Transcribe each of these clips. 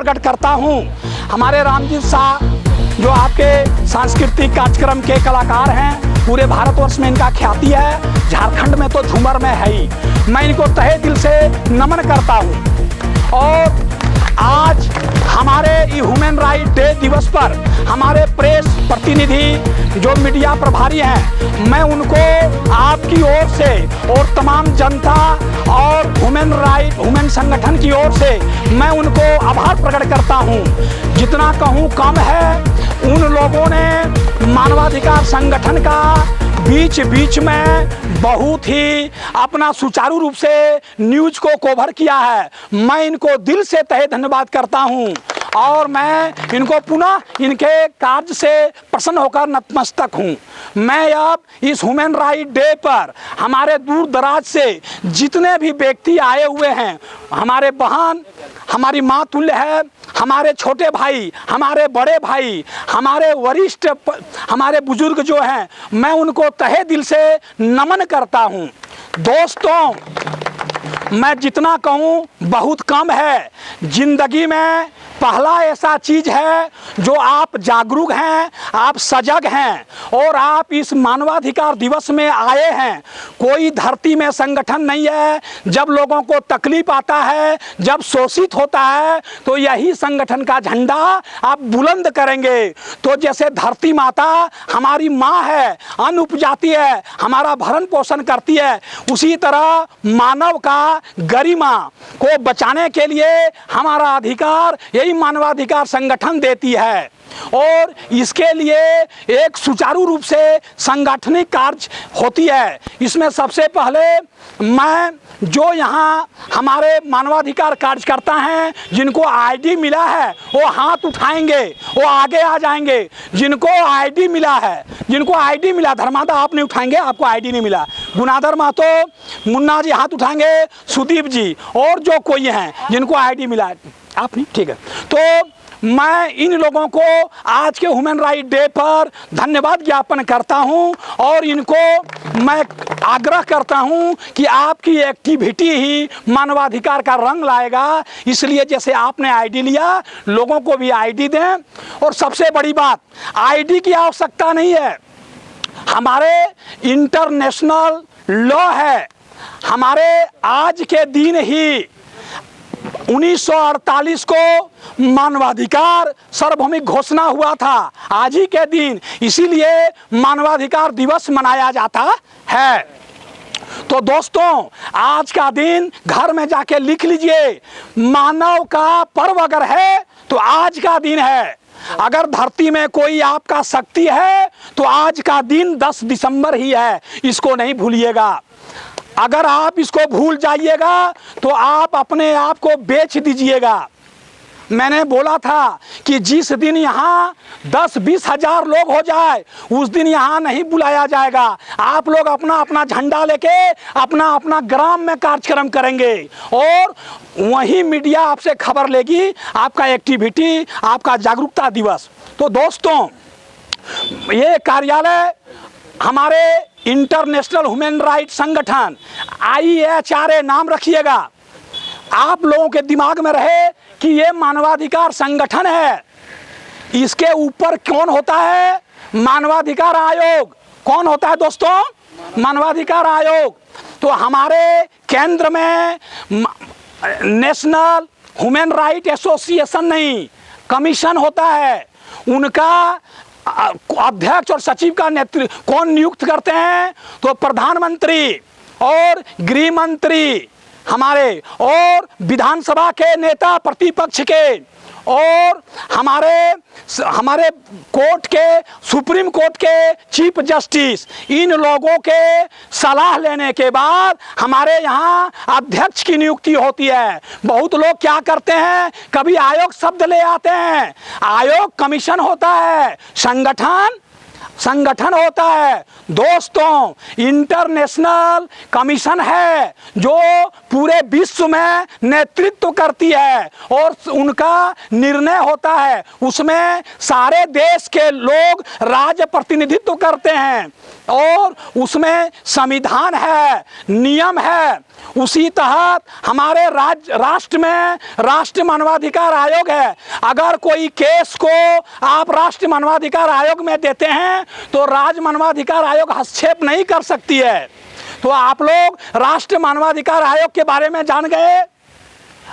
प्रकट करता हूँ। हमारे रामजीत शाह जो आपके सांस्कृतिक कार्यक्रम के कलाकार हैं, पूरे भारतवर्ष में इनका ख्याति है, झारखंड में तो झूमर में है ही। मैं इनको तहे दिल से नमन करता हूँ। और आज हमारे ह्यूमन राइट डे दिवस पर हमारे प्रेस प्रतिनिधि जो मीडिया प्रभारी हैं, मैं उनको आपकी ओर से और तमाम जनता और ह्यूमन संगठन की ओर से मैं उनको आभार प्रकट करता हूं। जितना कहूं कम है। उन लोगों ने मानवाधिकार संगठन का बीच बीच में बहुत ही अपना सुचारू रूप से न्यूज को कवर किया है। मैं इनको दिल से तहे धन्यवाद करता हूं और मैं इनको पुनः इनके कार्य से प्रसन्न होकर नतमस्तक हूं। मैं अब इस ह्यूमन राइट डे पर हमारे दूर दराज से जितने भी व्यक्ति आए हुए हैं, हमारे बहन हमारी माँ तुल्य है, हमारे छोटे भाई, हमारे बड़े भाई, हमारे वरिष्ठ, हमारे बुजुर्ग जो हैं, मैं उनको तहे दिल से नमन करता हूं। दोस्तों, मैं जितना कहूं बहुत कम है। जिंदगी में पहला ऐसा चीज है जो आप जागरूक हैं, आप सजग हैं और आप इस मानवाधिकार दिवस में आए हैं। कोई धरती में संगठन नहीं है, जब लोगों को तकलीफ आता है, जब शोषित होता है, तो यही संगठन का झंडा आप बुलंद करेंगे। तो जैसे धरती माता हमारी माँ है, अन्न उपजाती है, हमारा भरण पोषण करती है, उसी तरह मानव का गरिमा को बचाने के लिए हमारा अधिकार यही मानवाधिकार संगठन देती है। और इसके लिए एक सुचारू रूप से सांगठनिक कार्य होती है। इसमें सबसे पहले मैं जो यहाँ हमारे मानवाधिकार कार्यकर्ता हैं, जिनको आईडी मिला है वो हाथ उठाएंगे, वो आगे आ जाएंगे। जिनको आईडी मिला है, जिनको आईडी मिला, धर्मादा आप नहीं उठाएंगे, आपको आईडी नहीं मिला। गुनाधर महतो, मुन्ना जी हाथ उठाएंगे, सुदीप जी और जो कोई हैं जिनको आईडी मिला है, आप नहीं, ठीक है। तो मैं इन लोगों को आज के ह्यूमन राइट डे पर धन्यवाद ज्ञापन करता हूं और इनको मैं आग्रह करता हूं कि आपकी एक्टिविटी ही मानवाधिकार का रंग लाएगा। इसलिए जैसे आपने आईडी लिया, लोगों को भी आईडी दें। और सबसे बड़ी बात, आईडी की आवश्यकता नहीं है, हमारे इंटरनेशनल लॉ है। हमारे आज के दिन ही 1948 को मानवाधिकार सार्वभौमिक घोषणा हुआ था, आज ही के दिन, इसीलिए मानवाधिकार दिवस मनाया जाता है। तो दोस्तों, आज का दिन घर में जाके लिख लीजिए, मानव का पर्व अगर है तो आज का दिन है। अगर धरती में कोई आपका शक्ति है तो आज का दिन 10 दिसंबर ही है, इसको नहीं भूलिएगा। अगर आप इसको भूल जाइएगा तो आप अपने आप को बेच दीजिएगा। मैंने बोला था कि जिस दिन यहाँ 10-20 हजार लोग हो जाए, उस दिन यहाँ नहीं बुलाया जाएगा। आप लोग अपना अपना झंडा लेके अपना अपना ग्राम में कार्यक्रम करेंगे और वही मीडिया आपसे खबर लेगी, आपका एक्टिविटी, आपका जागरूकता दिवस। तो दोस्तों, ये कार्यालय हमारे इंटरनेशनल ह्यूमन राइट संगठन IHRA नाम रखिएगा। आप लोगों के दिमाग में रहे कि ये मानवाधिकार संगठन है। इसके ऊपर कौन होता है? मानवाधिकार आयोग। कौन होता है दोस्तों? मानवाधिकार आयोग। तो हमारे केंद्र में नेशनल ह्यूमन राइट एसोसिएशन नहीं, कमीशन होता है। उनका अध्यक्ष और सचिव का नेतृत्व कौन नियुक्त करते हैं? तो प्रधानमंत्री और गृह मंत्री हमारे, और विधानसभा के नेता प्रतिपक्ष के, और हमारे कोर्ट के, सुप्रीम कोर्ट के चीफ जस्टिस, इन लोगों के सलाह लेने के बाद हमारे यहाँ अध्यक्ष की नियुक्ति होती है। बहुत लोग क्या करते हैं, कभी आयोग शब्द ले आते हैं। आयोग कमीशन होता है, संगठन संगठन होता है दोस्तों, इंटरनेशनल कमीशन है जो पूरे विश्व में नेतृत्व करती है और उनका निर्णय होता है, उसमें सारे देश के लोग राज्य प्रतिनिधित्व करते हैं और उसमें संविधान है, नियम है। उसी तहत हमारे राष्ट्र में राष्ट्रीय मानवाधिकार आयोग है। अगर कोई केस को आप राष्ट्रीय मानवाधिकार आयोग में देते हैं तो राज्य मानवाधिकार आयोग हस्तक्षेप नहीं कर सकती है। तो आप लोग राष्ट्रीय मानवाधिकार आयोग के बारे में जान गए।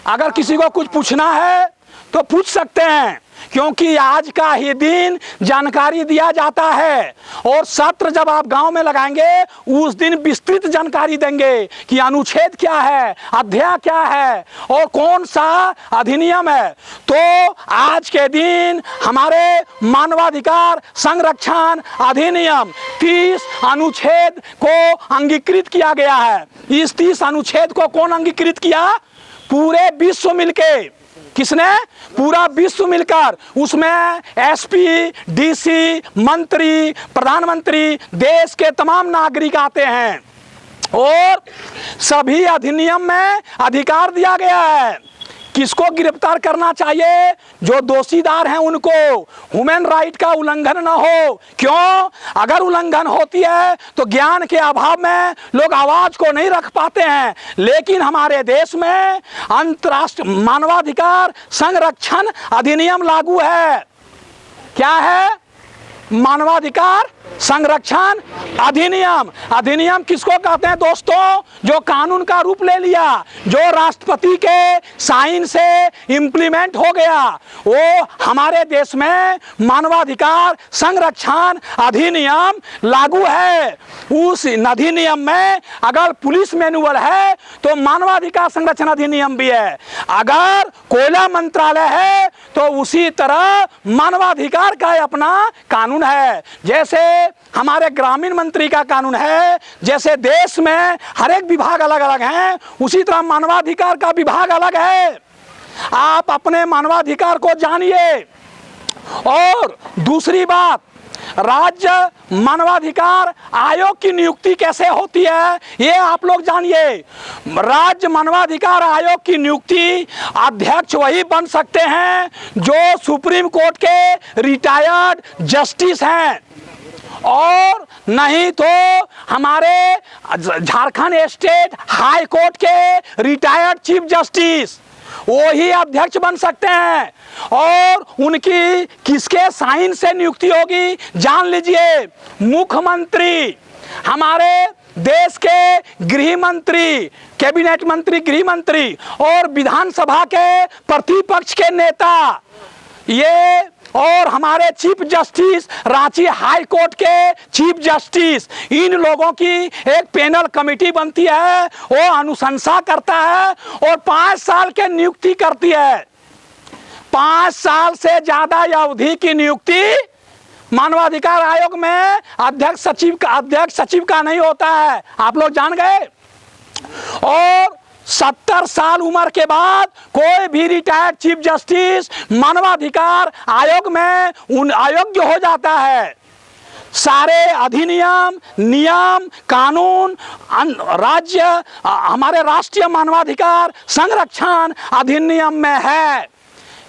अगर किसी को कुछ पूछना है तो पूछ सकते हैं, क्योंकि आज का ही दिन जानकारी दिया जाता है और सत्र जब आप गांव में लगाएंगे उस दिन विस्तृत जानकारी देंगे कि अनुच्छेद क्या है, अध्याय क्या है और कौन सा अधिनियम है। तो आज के दिन हमारे मानवाधिकार संरक्षण अधिनियम 30 अनुच्छेद को अंगीकृत किया गया है। इस 30 अनुच्छेद को कौन अंगीकृत किया? पूरे विश्व मिलके। किसने? पूरा विश्व मिलकर। उसमें एसपी, डीसी, मंत्री, प्रधानमंत्री, देश के तमाम नागरिक आते हैं और सभी अधिनियम में अधिकार दिया गया है। किसको गिरफ्तार करना चाहिए? जो दोषीदार हैं उनको, ह्यूमन राइट का उल्लंघन न हो। क्यों? अगर उल्लंघन होती है तो ज्ञान के अभाव में लोग आवाज को नहीं रख पाते हैं। लेकिन हमारे देश में अंतर्राष्ट्रीय मानवाधिकार संरक्षण अधिनियम लागू है। क्या है? मानवाधिकार संरक्षण अधिनियम। अधिनियम किसको कहते हैं दोस्तों? जो कानून का रूप ले लिया, जो राष्ट्रपति के साइन से इंप्लीमेंट हो गया, वो हमारे देश में मानवाधिकार संरक्षण अधिनियम लागू है। उस अधिनियम में अगर पुलिस मैनुअल है तो मानवाधिकार संरक्षण अधिनियम भी है। अगर कोयला मंत्रालय है तो उसी तरह मानवाधिकार का अपना कानून है। जैसे हमारे ग्रामीण मंत्री का कानून है, जैसे देश में हर एक विभाग अलग अलग हैं, उसी तरह मानवाधिकार का विभाग अलग है। आप अपने मानवाधिकार को जानिए। और दूसरी बात, राज्य मानवाधिकार आयोग की नियुक्ति कैसे होती है ये आप लोग जानिए। राज्य मानवाधिकार आयोग की नियुक्ति अध्यक्ष वही बन सकते हैं जो सुप्रीम कोर्ट के रिटायर्ड जस्टिस हैं, और नहीं तो हमारे झारखंड स्टेट हाई कोर्ट के रिटायर्ड चीफ जस्टिस, वो ही अध्यक्ष बन सकते हैं। और उनकी किसके साइन से नियुक्ति होगी जान लीजिए। मुख्यमंत्री, हमारे देश के गृह मंत्री, कैबिनेट मंत्री, गृह मंत्री और विधानसभा के प्रतिपक्ष के नेता, ये और हमारे chief justice, Ranchi high court के चीफ जस्टिस, इन लोगों की एक पैनल कमेटी बनती है, वो अनुशंसा करता है और 5 साल के नियुक्ति करती है। 5 साल से ज्यादा अवधि की नियुक्ति मानवाधिकार आयोग में अध्यक्ष सचिव का नहीं होता है। आप लोग जान गए। और 70 साल उम्र के बाद कोई भी रिटायर्ड चीफ जस्टिस मानवाधिकार आयोग में अयोग्य हो जाता है। सारे अधिनियम, नियम, कानून हमारे राष्ट्रीय मानवाधिकार संरक्षण अधिनियम में है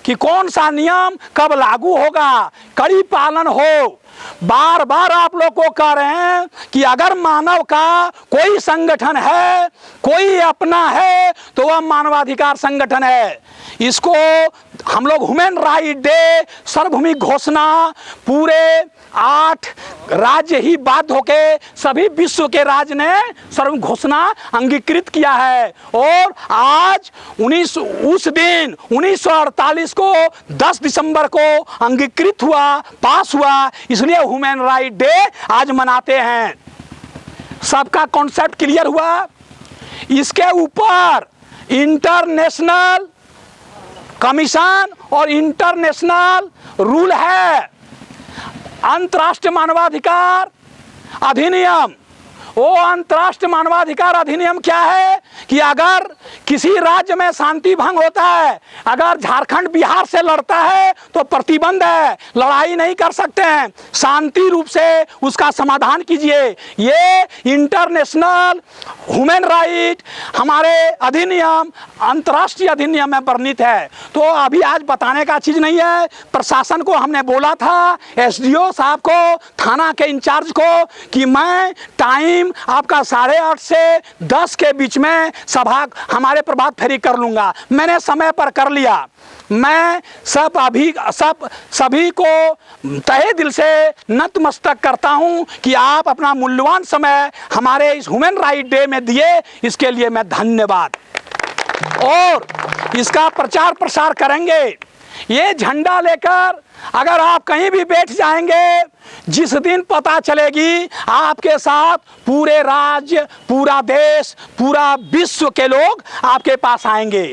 कि कौन सा नियम कब लागू होगा, कड़ी पालन हो। बार बार आप लोग को कह रहे हैं कि अगर मानव का कोई संगठन है, कोई अपना है, तो वह मानवाधिकार संगठन है। इसको हम लोग ह्यूमन राइट डे, सार्वभौमिक घोषणा पूरे 8 राज्य ही बाध्य होके सभी विश्व के राज्य ने सार्वभौमिक घोषणा अंगीकृत किया है। और आज 1948 को 10 दिसंबर को अंगीकृत हुआ, पास हुआ, इसलिए ह्यूमन राइट डे आज मनाते हैं। सबका कॉन्सेप्ट क्लियर हुआ। इसके ऊपर इंटरनेशनल कमीशन और इंटरनेशनल रूल है। अंतर्राष्ट्रीय मानवाधिकार अधिनियम वो अंतर्राष्ट्रीय मानवाधिकार अधिनियम क्या है कि अगर किसी राज्य में शांति भंग होता है, अगर झारखंड बिहार से लड़ता है तो प्रतिबंध है, लड़ाई नहीं कर सकते हैं, शांति रूप से उसका समाधान कीजिए। ये इंटरनेशनल ह्यूमन राइट हमारे अधिनियम, अंतर्राष्ट्रीय अधिनियम में वर्णित है। तो अभी आज बताने का चीज नहीं है। प्रशासन को हमने बोला था, एसडीओ साहब को, थाना के इंचार्ज को, कि मैं टाइम आपका 8:30 से 10 के बीच में सभा हमारे प्रभात फेरी कर लूंगा। मैंने समय पर कर लिया। मैं सभी को तहे दिल से नतमस्तक करता हूं कि आप अपना मूल्यवान समय हमारे इस ह्यूमन राइट डे में दिए, इसके लिए मैं धन्यवाद। और इसका प्रचार प्रसार करेंगे। ये झंडा लेकर अगर आप कहीं भी बैठ जाएंगे, जिस दिन पता चलेगी आपके साथ पूरे राज्य, पूरा देश, पूरा विश्व के लोग आपके पास आएंगे।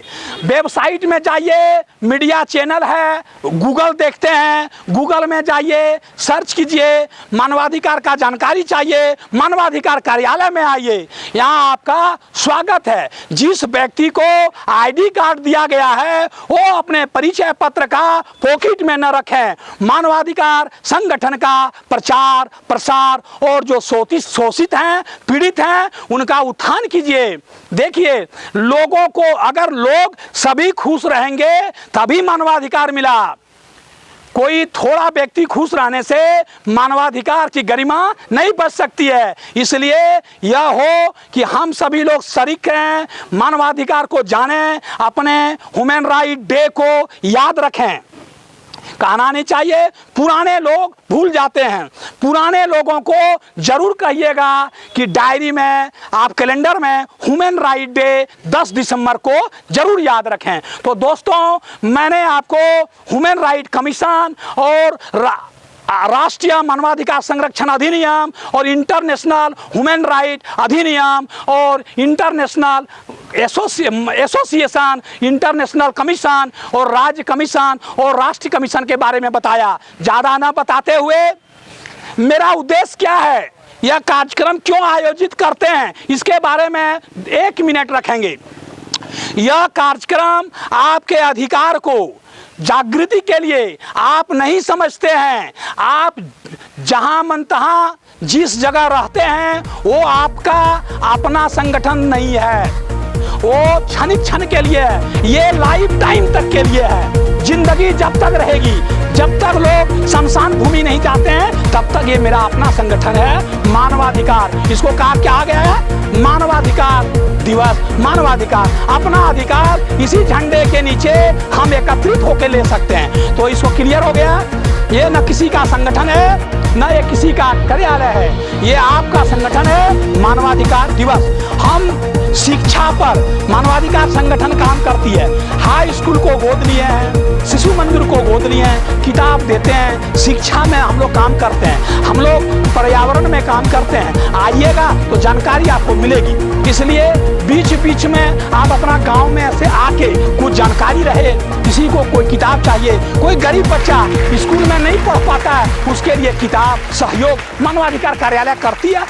वेबसाइट में जाइए, मीडिया चैनल है, गूगल देखते हैं, गूगल में जाइए, सर्च कीजिए, मानवाधिकार का जानकारी चाहिए, मानवाधिकार कार्यालय में आइए, यहाँ आपका स्वागत है। जिस व्यक्ति को आईडी कार्ड दिया गया है वो अपने परिचय पत्र का पॉकेट में न रखें। मानवाधिकार संगठन का प्रचार प्रसार और जो शोषित हैं, पीड़ित हैं, उनका उत्थान कीजिए। देखिए, लोगों को अगर लोग सभी खुश रहेंगे तभी मानवाधिकार मिला। कोई थोड़ा व्यक्ति खुश रहने से मानवाधिकार की गरिमा नहीं बच सकती है। इसलिए यह हो कि हम सभी लोग शरीक हैं, मानवाधिकार को जानें, अपने ह्यूमन राइट डे को याद रखें। कहना नहीं चाहिए, पुराने लोग भूल जाते हैं। पुराने लोगों को जरूर कहिएगा कि डायरी में, आप कैलेंडर में ह्यूमन राइट डे 10 दिसंबर को जरूर याद रखें। तो दोस्तों, मैंने आपको ह्यूमन राइट कमीशन और राष्ट्रीय मानवाधिकार संरक्षण अधिनियम और इंटरनेशनल ह्यूमन राइट अधिनियम और इंटरनेशनल एसोसिएशन, इंटरनेशनल कमीशन और राज्य कमीशन और राष्ट्रीय कमीशन के बारे में बताया। ज़्यादा ना बताते हुए, मेरा उद्देश्य क्या है, यह कार्यक्रम क्यों आयोजित करते हैं, इसके बारे में 1 मिनट रखेंगे। यह कार्यक्रम आपके अधिकार को जागृति के लिए आप नहीं समझते हैं। आप जहां मन तहां जिस जगह रहते हैं वो आपका अपना संगठन नहीं है, वो क्षणिक क्षण के लिए है, ये लाइफ टाइम तक के लिए है। जिंदगी जब तक रहेगी, जब तक लोग शमशान भूमि नहीं जाते हैं, तब तक ये मेरा अपना संगठन है। मानवाधिकार, इसको कहा क्या आ गया है, मानवाधिकार दिवस। मानवाधिकार, अपना अधिकार इसी झंडे के नीचे हम एकत्रित होकर ले सकते हैं। तो इसको क्लियर हो गया, ये न किसी का संगठन है, न ये किसी का कार्यालय है, ये आपका संगठन है। मानवाधिकार दिवस, हम शिक्षा पर मानवाधिकार संगठन काम करती है। हाई स्कूल को गोद लिए हैं, शिशु मंदिर को गोद लिए हैं, किताब देते हैं, शिक्षा में हम लोग काम करते हैं, हम लोग पर्यावरण में काम करते हैं। आइएगा तो जानकारी आपको मिलेगी। इसलिए बीच बीच में आप अपना गांव में ऐसे आके कुछ जानकारी रहे, किसी को कोई किताब चाहिए, कोई गरीब बच्चा स्कूल में नहीं पढ़ पाता है, उसके लिए किताब सहयोग मानवाधिकार कार्यालय करती है।